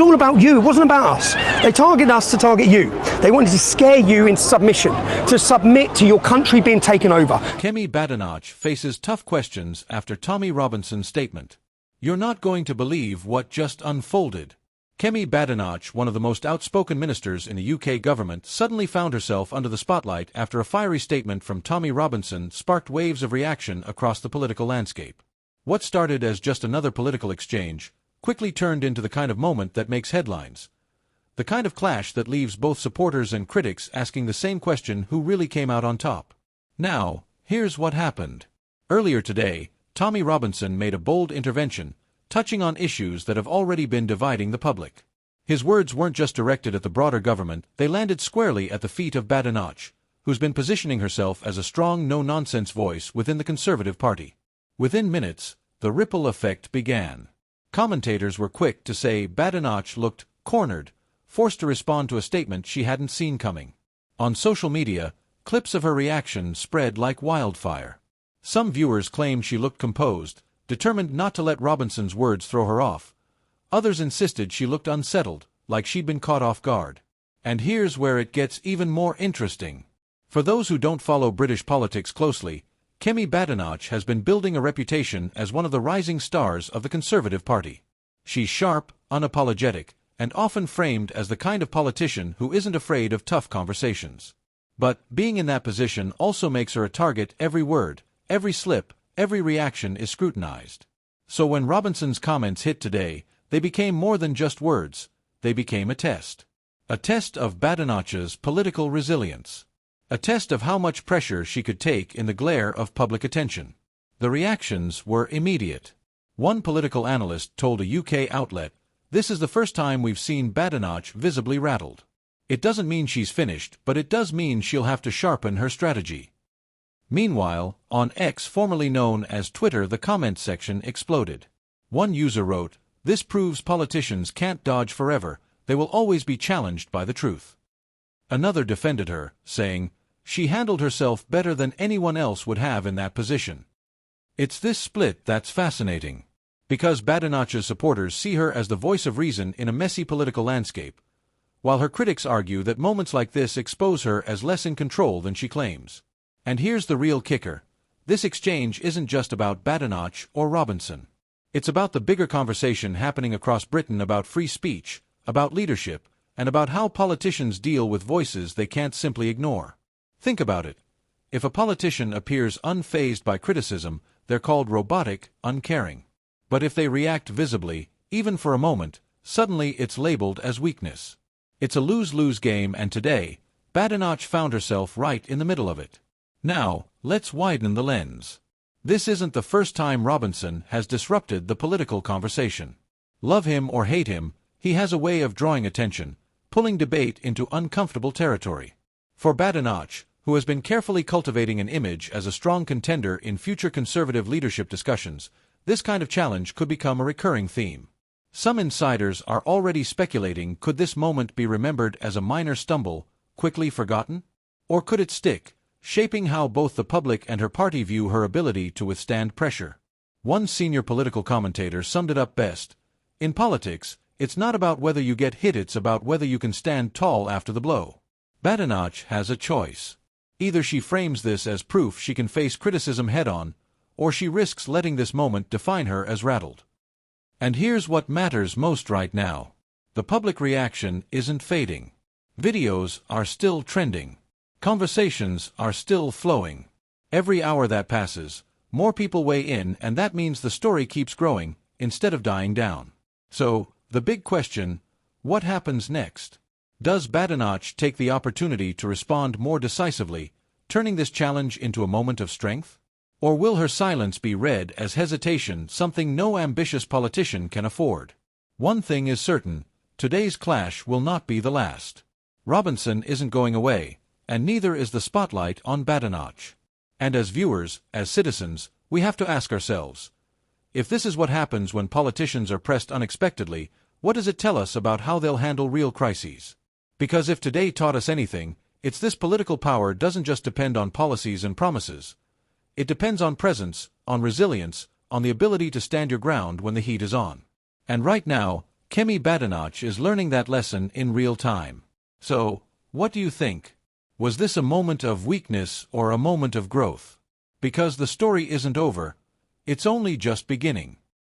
was all about you. It wasn't about us. They targeted us to target you. They wanted to scare you into submission, to submit to your country being taken over. Kemi Badenoch faces tough questions after Tommy Robinson's statement. You're not going to believe what just unfolded. Kemi Badenoch, one of the most outspoken ministers in the UK government, suddenly found herself under the spotlight after a fiery statement from Tommy Robinson sparked waves of reaction across the political landscape. What started as just another political exchange quickly turned into the kind of moment that makes headlines. The kind of clash that leaves both supporters and critics asking the same question: who really came out on top? Now, here's what happened. Earlier today, Tommy Robinson made a bold intervention, touching on issues that have already been dividing the public. His words weren't just directed at the broader government, they landed squarely at the feet of Badenoch, who's been positioning herself as a strong, no-nonsense voice within the Conservative Party. Within minutes, the ripple effect began. Commentators were quick to say Badenoch looked cornered, forced to respond to a statement she hadn't seen coming. On social media, clips of her reaction spread like wildfire. Some viewers claimed she looked composed, determined not to let Robinson's words throw her off. Others insisted she looked unsettled, like she'd been caught off guard. And here's where it gets even more interesting. For those who don't follow British politics closely, Kemi Badenoch has been building a reputation as one of the rising stars of the Conservative Party. She's sharp, unapologetic, and often framed as the kind of politician who isn't afraid of tough conversations. But being in that position also makes her a target. Every word, every slip, every reaction is scrutinized. So when Robinson's comments hit today, they became more than just words. They became a test. A test of Badenoch's political resilience. A test of how much pressure she could take in the glare of public attention. The reactions were immediate. One political analyst told a UK outlet, "This is the first time we've seen Badenoch visibly rattled. It doesn't mean she's finished, but it does mean she'll have to sharpen her strategy." Meanwhile, on X, formerly known as Twitter, the comments section exploded. One user wrote, "This proves politicians can't dodge forever, they will always be challenged by the truth." Another defended her, saying, "She handled herself better than anyone else would have in that position." It's this split that's fascinating. Because Badenoch's supporters see her as the voice of reason in a messy political landscape, while her critics argue that moments like this expose her as less in control than she claims. And here's the real kicker. This exchange isn't just about Badenoch or Robinson. It's about the bigger conversation happening across Britain about free speech, about leadership, and about how politicians deal with voices they can't simply ignore. Think about it. If a politician appears unfazed by criticism, they're called robotic, uncaring. But if they react visibly, even for a moment, suddenly it's labeled as weakness. It's a lose-lose game, and today, Badenoch found herself right in the middle of it. Now, let's widen the lens. This isn't the first time Robinson has disrupted the political conversation. Love him or hate him, he has a way of drawing attention, pulling debate into uncomfortable territory. For Badenoch, who has been carefully cultivating an image as a strong contender in future Conservative leadership discussions, this kind of challenge could become a recurring theme. Some insiders are already speculating, could this moment be remembered as a minor stumble, quickly forgotten? Or could it stick, shaping how both the public and her party view her ability to withstand pressure? One senior political commentator summed it up best. In politics, it's not about whether you get hit, it's about whether you can stand tall after the blow. Badenoch has a choice. Either she frames this as proof she can face criticism head-on, or she risks letting this moment define her as rattled. And here's what matters most right now. The public reaction isn't fading. Videos are still trending. Conversations are still flowing. Every hour that passes, more people weigh in, and that means the story keeps growing, instead of dying down. So, the big question, what happens next? Does Badenoch take the opportunity to respond more decisively, turning this challenge into a moment of strength? Or will her silence be read as hesitation, something no ambitious politician can afford? One thing is certain, today's clash will not be the last. Robinson isn't going away, and neither is the spotlight on Badenoch. And as viewers, as citizens, we have to ask ourselves, if this is what happens when politicians are pressed unexpectedly, what does it tell us about how they'll handle real crises? Because if today taught us anything, it's this: political power doesn't just depend on policies and promises. It depends on presence, on resilience, on the ability to stand your ground when the heat is on. And right now, Kemi Badenoch is learning that lesson in real time. So, what do you think? Was this a moment of weakness or a moment of growth? Because the story isn't over, it's only just beginning.